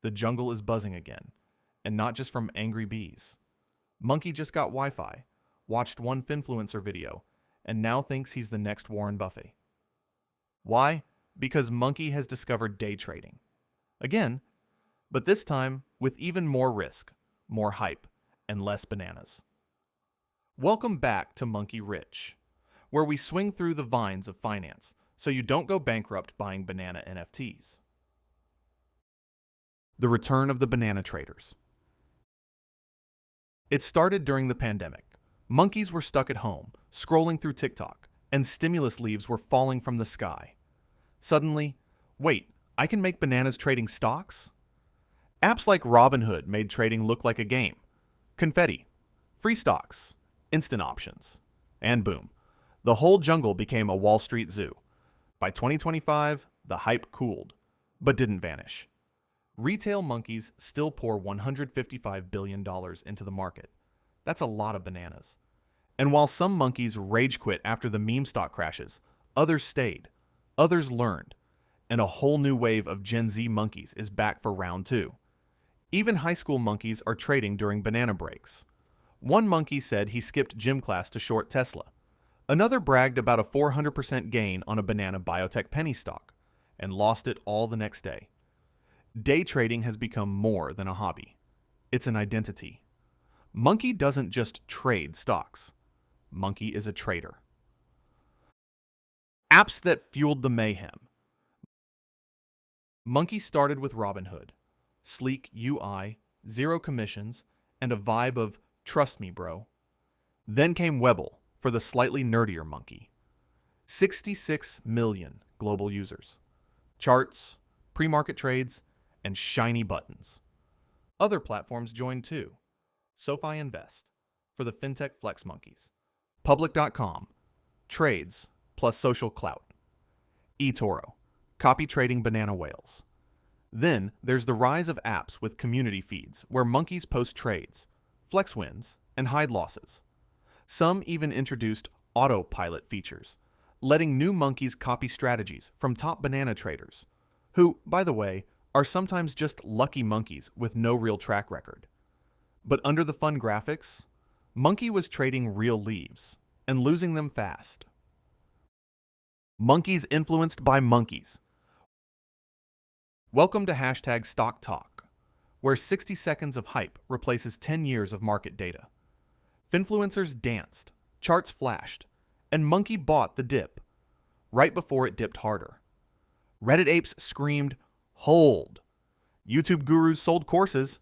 The jungle is buzzing again, and not just from angry bees. Monkey just got Wi-Fi, watched one Finfluencer video, and now thinks he's the next Warren Buffett. Why? Because Monkey has discovered day trading. Again, but this time with even more risk, more hype, and less bananas. Welcome back to Monkey Rich, where we swing through the vines of finance so you don't go bankrupt buying banana NFTs. The return of the banana traders. It started during the pandemic. Monkeys were stuck at home, scrolling through TikTok, and stimulus leaves were falling from the sky. Suddenly, wait, I can make bananas trading stocks? Apps like Robinhood made trading look like a game. Confetti, free stocks, instant options. And boom, the whole jungle became a Wall Street zoo. By 2025, the hype cooled, but didn't vanish. Retail monkeys still pour $155 billion into the market. That's a lot of bananas. And while some monkeys rage quit after the meme stock crashes, others stayed, others learned, and a whole new wave of Gen Z monkeys is back for round 2. Even high school monkeys are trading during banana breaks. One monkey said he skipped gym class to short Tesla. Another bragged about a 400% gain on a banana biotech penny stock, and lost it all the next day. Day trading has become more than a hobby. It's an identity. Monkey doesn't just trade stocks. Monkey is a trader. Apps that fueled the mayhem. Monkey started with Robinhood. Sleek UI, zero commissions, and a vibe of trust me, bro. Then came Webble for the slightly nerdier monkey. 66 million global users. Charts, pre-market trades, and shiny buttons. Other platforms joined too. SoFi Invest for the fintech flex monkeys. Public.com, trades plus social clout. eToro, copy trading banana whales. Then there's the rise of apps with community feeds where monkeys post trades, flex wins, and hide losses. Some even introduced autopilot features, letting new monkeys copy strategies from top banana traders, who, by the way, are sometimes just lucky monkeys with no real track record. But under the fun graphics, Monkey was trading real leaves and losing them fast. Monkeys influenced by monkeys. Welcome to hashtag Stock Talk, where 60 seconds of hype replaces 10 years of market data. Finfluencers danced, charts flashed, and Monkey bought the dip, right before it dipped harder. Reddit apes screamed, "Hold!" YouTube gurus sold courses,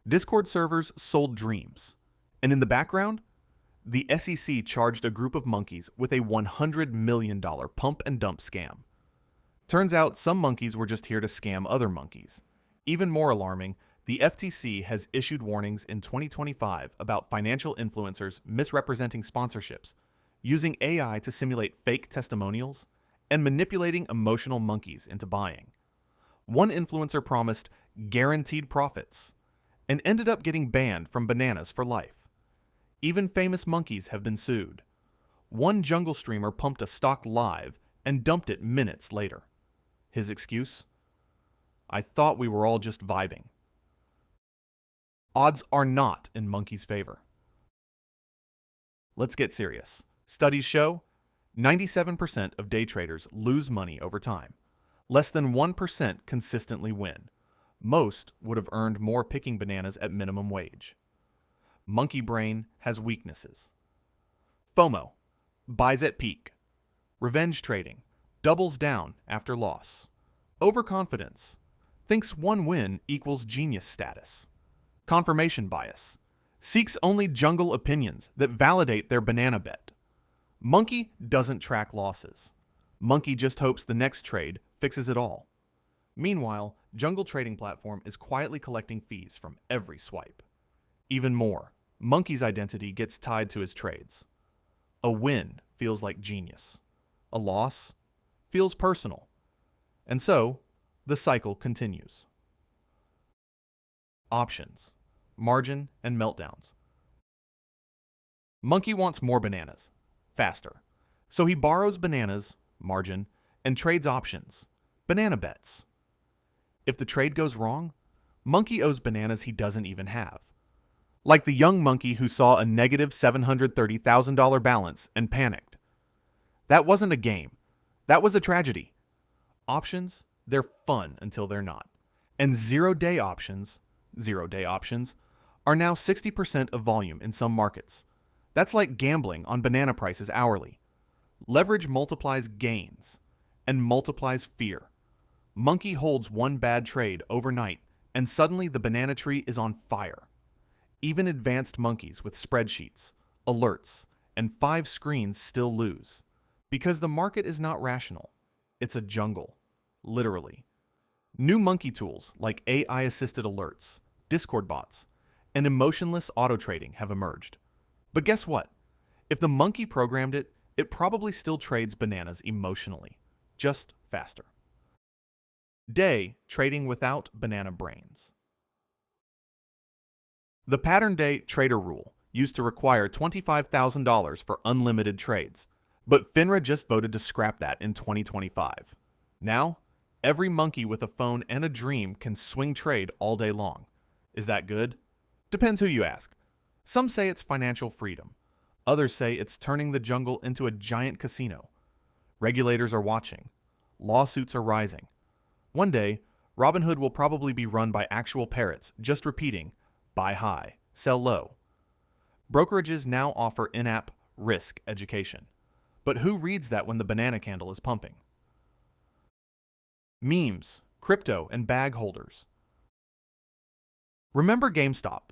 Discord servers sold dreams, and in the background, the SEC charged a group of monkeys with a $100 million pump and dump scam. Turns out some monkeys were just here to scam other monkeys. Even more alarming, the FTC has issued warnings in 2025 about financial influencers misrepresenting sponsorships, using AI to simulate fake testimonials, and manipulating emotional monkeys into buying. One influencer promised guaranteed profits and ended up getting banned from bananas for life. Even famous monkeys have been sued. One jungle streamer pumped a stock live and dumped it minutes later. His excuse? I thought we were all just vibing. Odds are not in monkeys' favor. Let's get serious. Studies show 97% of day traders lose money over time. Less than 1% consistently win. Most would have earned more picking bananas at minimum wage. Monkey brain has weaknesses. FOMO, buys at peak. Revenge trading, doubles down after loss. Overconfidence, thinks one win equals genius status. Confirmation bias, seeks only jungle opinions that validate their banana bet. Monkey doesn't track losses. Monkey just hopes the next trade fixes it all. Meanwhile, Jungle Trading Platform is quietly collecting fees from every swipe. Even more, Monkey's identity gets tied to his trades. A win feels like genius. A loss feels personal. And so, the cycle continues. Options, margin, and meltdowns. Monkey wants more bananas, faster. So he borrows bananas, margin, and trades options, banana bets. If the trade goes wrong, Monkey owes bananas he doesn't even have. Like the young monkey who saw a negative $730,000 balance and panicked. That wasn't a game. That was a tragedy. Options, they're fun until they're not. And zero-day options, are now 60% of volume in some markets. That's like gambling on banana prices hourly. Leverage multiplies gains and multiplies fear. Monkey holds one bad trade overnight, and suddenly the banana tree is on fire. Even advanced monkeys with spreadsheets, alerts, and 5 screens still lose. Because the market is not rational. It's a jungle, literally. New monkey tools like AI-assisted alerts, Discord bots, and emotionless auto-trading have emerged. But guess what? If the monkey programmed it, it probably still trades bananas emotionally, just faster. Day trading without banana brains. The pattern day trader rule used to require $25,000 for unlimited trades, but FINRA just voted to scrap that in 2025. Now, every monkey with a phone and a dream can swing trade all day long. Is that good? Depends who you ask. Some say it's financial freedom. Others say it's turning the jungle into a giant casino. Regulators are watching. Lawsuits are rising. One day, Robinhood will probably be run by actual parrots, just repeating, buy high, sell low. Brokerages now offer in-app risk education. But who reads that when the banana candle is pumping? Memes, crypto, and bag holders. Remember GameStop?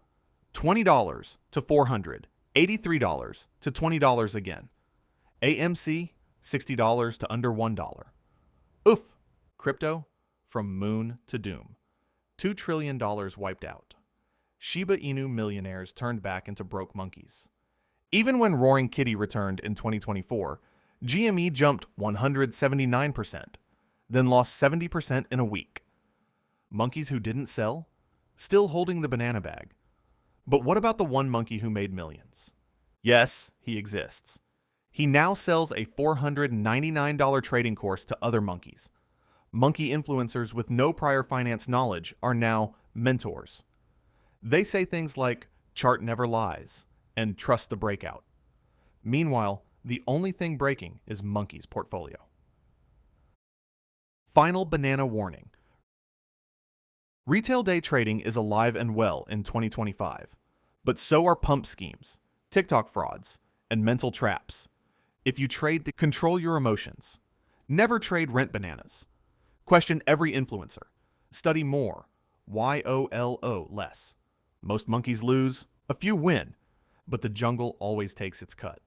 $20 to $400, $83 to $20 again. AMC, $60 to under $1. Oof! Crypto, from moon to doom. $2 trillion wiped out. Shiba Inu millionaires turned back into broke monkeys. Even when Roaring Kitty returned in 2024, GME jumped 179%, then lost 70% in a week. Monkeys who didn't sell? Still holding the banana bag. But what about the one monkey who made millions? Yes, he exists. He now sells a $499 trading course to other monkeys. Monkey influencers with no prior finance knowledge are now mentors. They say things like, chart never lies, and trust the breakout. Meanwhile, the only thing breaking is Monkey's portfolio. Final banana warning. Retail day trading is alive and well in 2025, but so are pump schemes, TikTok frauds, and mental traps. If you trade to control your emotions, never trade rent bananas. Question every influencer. Study more. YOLO less. Most monkeys lose, a few win, but the jungle always takes its cut.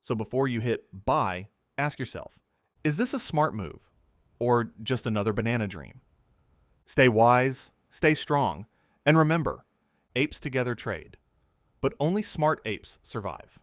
So before you hit buy, ask yourself, is this a smart move or just another banana dream? Stay wise, stay strong, and remember, apes together trade, but only smart apes survive.